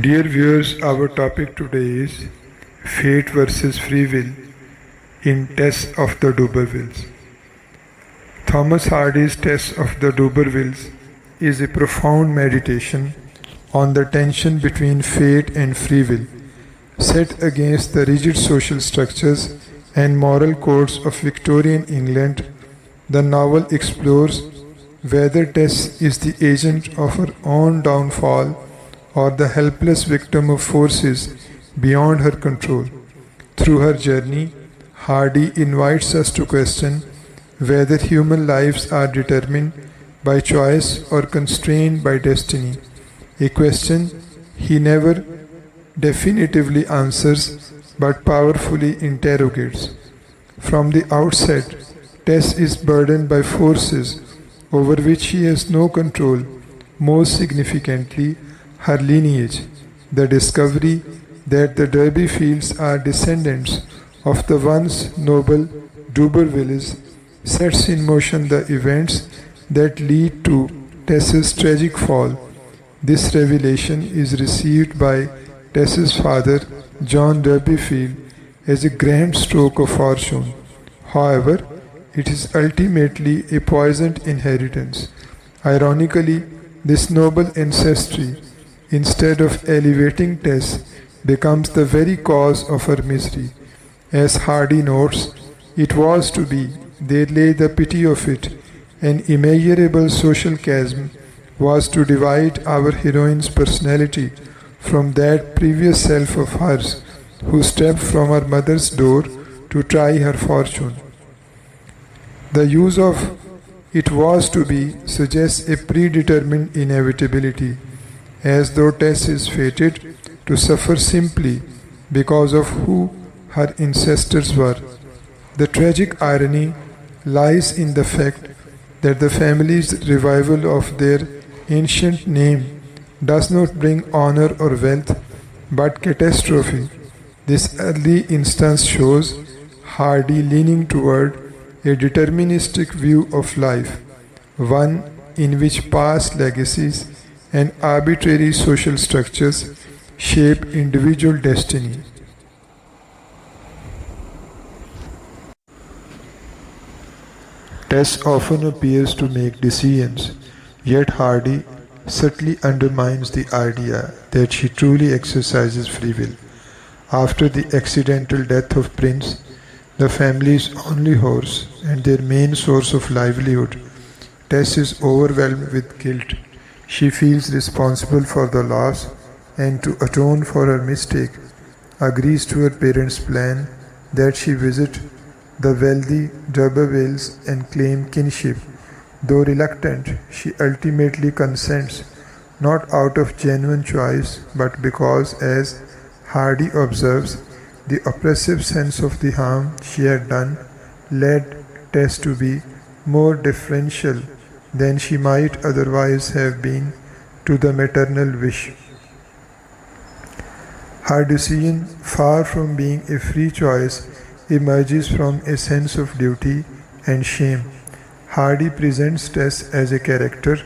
Dear viewers, our topic today is Fate versus Free Will in Tess of the D'Urbervilles. Thomas Hardy's Tess of the D'Urbervilles is a profound meditation on the tension between fate and free will, set against the rigid social structures and moral codes of Victorian England. The novel explores whether Tess is the agent of her own downfall or the helpless victim of forces beyond her control. Through her journey, Hardy invites us to question whether human lives are determined by choice or constrained by destiny, a question he never definitively answers but powerfully interrogates. From the outset, Tess is burdened by forces over which she has no control, most significantly, her lineage. The discovery that the D'Urbervilles are descendants of the once noble D'Urbervilles sets in motion the events that lead to Tess's tragic fall. This revelation is received by Tess's father, John D'Urberville, as a grand stroke of fortune. However, it is ultimately a poisoned inheritance. Ironically, this noble ancestry, instead of elevating Tess, becomes the very cause of her misery. As Hardy notes, it was to be, there lay the pity of it, an immeasurable social chasm was to divide our heroine's personality from that previous self of hers who stepped from her mother's door to try her fortune. The use of it was to be suggests a predetermined inevitability, as though Tess is fated to suffer simply because of who her ancestors were. The tragic irony lies in the fact that the family's revival of their ancient name does not bring honor or wealth, but catastrophe. This early instance shows Hardy leaning toward a deterministic view of life, one in which past legacies and arbitrary social structures shape individual destiny. Tess often appears to make decisions, yet Hardy subtly undermines the idea that she truly exercises free will. After the accidental death of Prince, the family's only horse and their main source of livelihood, Tess is overwhelmed with guilt. She feels responsible for the loss and to atone for her mistake, agrees to her parents' plan that she visit the wealthy D'Urbervilles and claim kinship. Though reluctant, she ultimately consents, not out of genuine choice, but because, as Hardy observes, the oppressive sense of the harm she had done led Tess to be more deferential than she might otherwise have been to the maternal wish. Her decision, far from being a free choice, emerges from a sense of duty and shame. Hardy presents Tess as a character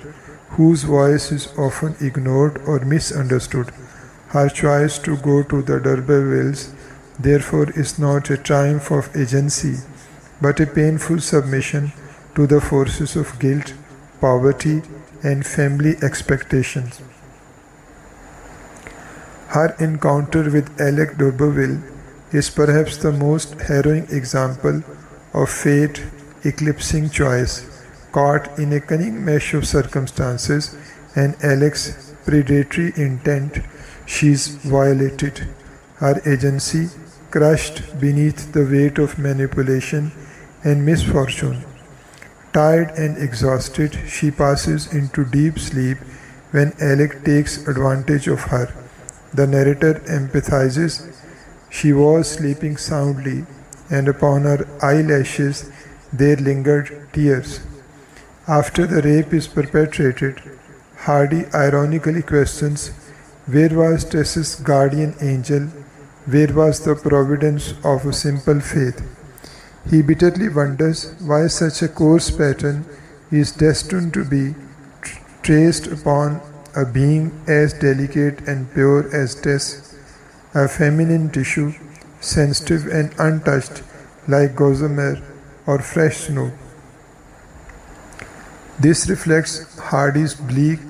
whose voice is often ignored or misunderstood. Her choice to go to the D'Urbervilles, therefore, is not a triumph of agency, but a painful submission to the forces of guilt, poverty, and family expectations. Her encounter with Alec D'Urberville is perhaps the most harrowing example of fate eclipsing choice. Caught in a cunning mesh of circumstances and Alec's predatory intent, she is violated. Her agency crushed beneath the weight of manipulation and misfortune. Tired and exhausted, she passes into deep sleep when Alec takes advantage of her. The narrator empathizes. She was sleeping soundly, and upon her eyelashes there lingered tears. After the rape is perpetrated, Hardy ironically questions, where was Tess's guardian angel? Where was the providence of a simple faith? He bitterly wonders why such a coarse pattern is destined to be traced upon a being as delicate and pure as Tess, a feminine tissue, sensitive and untouched like gossamer or fresh snow. This reflects Hardy's bleak,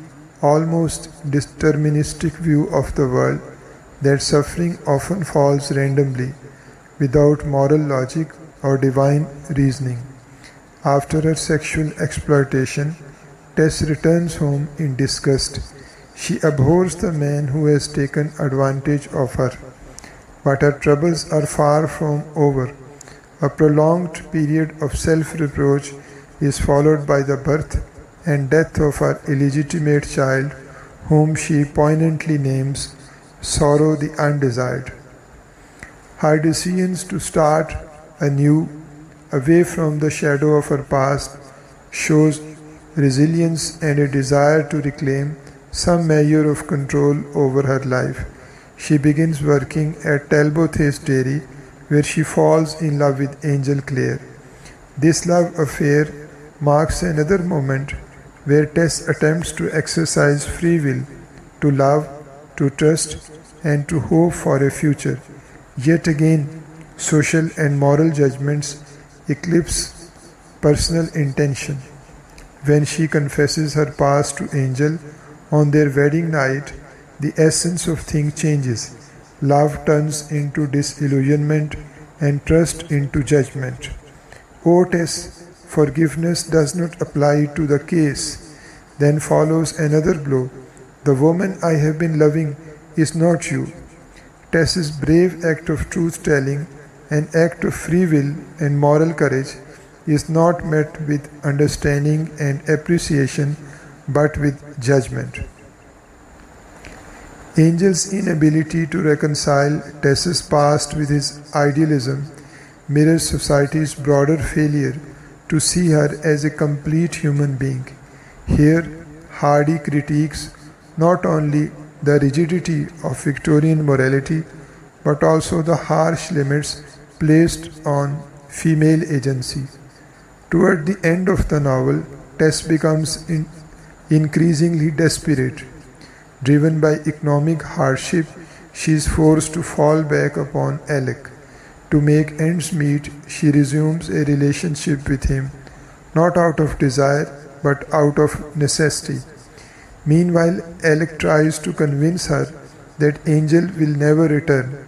almost deterministic view of the world, that suffering often falls randomly, without moral logic or divine reasoning. After her sexual exploitation, Tess returns home in disgust. She abhors the man who has taken advantage of her. But her troubles are far from over. A prolonged period of self-reproach is followed by the birth and death of her illegitimate child, whom she poignantly names Sorrow the Undesired. Her decisions to start anew, away from the shadow of her past, shows resilience and a desire to reclaim some measure of control over her life. She begins working at Talbot's dairy, where she falls in love with Angel Clare. This love affair marks another moment where Tess attempts to exercise free will, to love, to trust, and to hope for a future. Yet again, social and moral judgments eclipse personal intention. When she confesses her past to Angel on their wedding night, the essence of things changes. Love turns into disillusionment and trust into judgment. O Tess, forgiveness does not apply to the case. Then follows another blow. The woman I have been loving is not you. Tess's brave act of truth-telling, an act of free will and moral courage, is not met with understanding and appreciation but with judgment. Angel's inability to reconcile Tess's past with his idealism mirrors society's broader failure to see her as a complete human being. Here, Hardy critiques not only the rigidity of Victorian morality but also the harsh limits placed on female agency. Toward the end of the novel, Tess becomes increasingly desperate. Driven by economic hardship, she is forced to fall back upon Alec. To make ends meet, she resumes a relationship with him, not out of desire but out of necessity. Meanwhile, Alec tries to convince her that Angel will never return.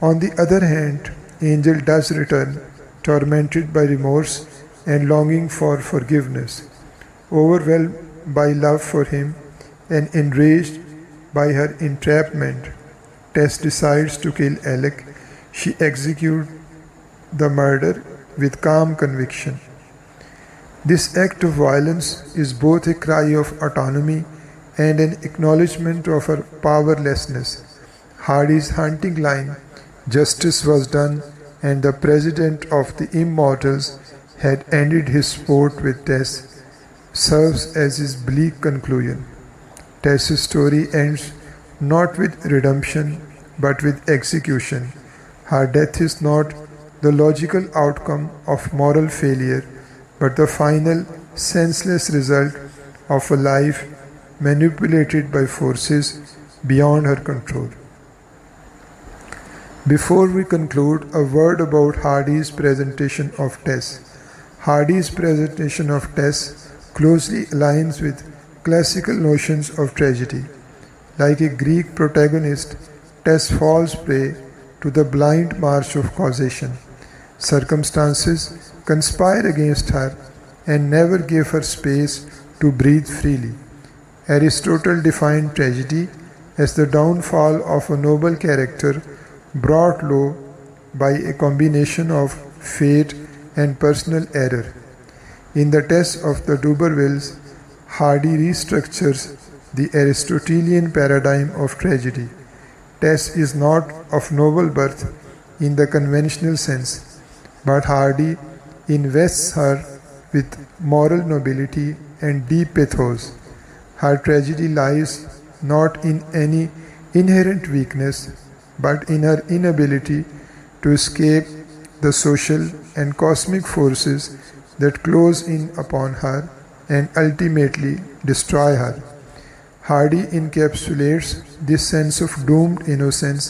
On the other hand, Angel does return, tormented by remorse and longing for forgiveness. Overwhelmed by love for him and enraged by her entrapment, Tess decides to kill Alec. She executes the murder with calm conviction. This act of violence is both a cry of autonomy and an acknowledgement of her powerlessness. Hardy's hunting line, "Justice was done, and the President of the Immortals had ended his sport with Tess," serves as his bleak conclusion. Tess's story ends not with redemption but with execution. Her death is not the logical outcome of moral failure but the final senseless result of a life manipulated by forces beyond her control. Before we conclude, a word about Hardy's presentation of Tess. Hardy's presentation of Tess closely aligns with classical notions of tragedy. Like a Greek protagonist, Tess falls prey to the blind march of causation. Circumstances conspire against her and never give her space to breathe freely. Aristotle defined tragedy as the downfall of a noble character brought low by a combination of fate and personal error. In the Tess of the D'Urbervilles, Hardy restructures the Aristotelian paradigm of tragedy. Tess is not of noble birth in the conventional sense, but Hardy invests her with moral nobility and deep pathos. Her tragedy lies not in any inherent weakness, but in her inability to escape the social and cosmic forces that close in upon her and ultimately destroy her. Hardy encapsulates this sense of doomed innocence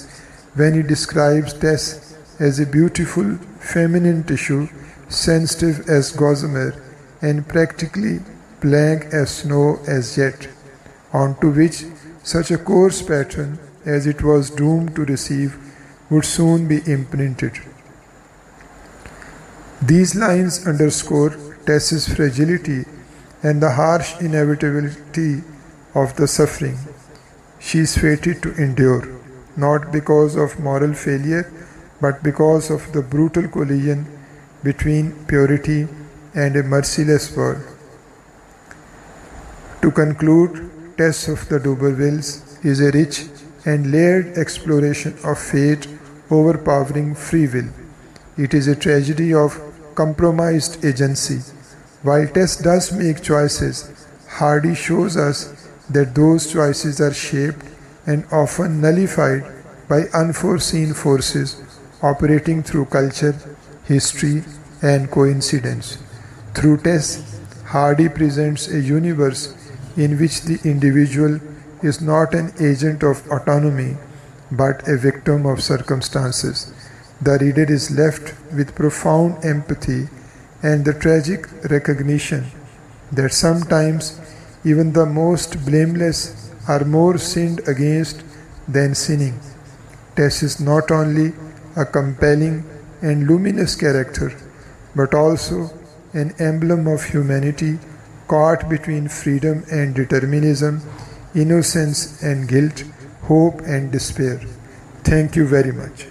when he describes Tess as a beautiful feminine tissue, sensitive as gossamer and practically blank as snow as yet, onto which such a coarse pattern as it was doomed to receive would soon be imprinted. These lines underscore Tess's fragility and the harsh inevitability of the suffering she is fated to endure, not because of moral failure, but because of the brutal collision between purity and a merciless world. To conclude, Tess of the D'Urbervilles is a rich and layered exploration of fate overpowering free will. It is a tragedy of compromised agency. While Tess does make choices, Hardy shows us that those choices are shaped and often nullified by unforeseen forces operating through culture, history, and coincidence. Through Tess, Hardy presents a universe in which the individual is not an agent of autonomy but a victim of circumstances. The reader is left with profound empathy and the tragic recognition that sometimes even the most blameless are more sinned against than sinning. Tess is not only a compelling and luminous character, but also an emblem of humanity caught between freedom and determinism, innocence and guilt, hope and despair. Thank you very much.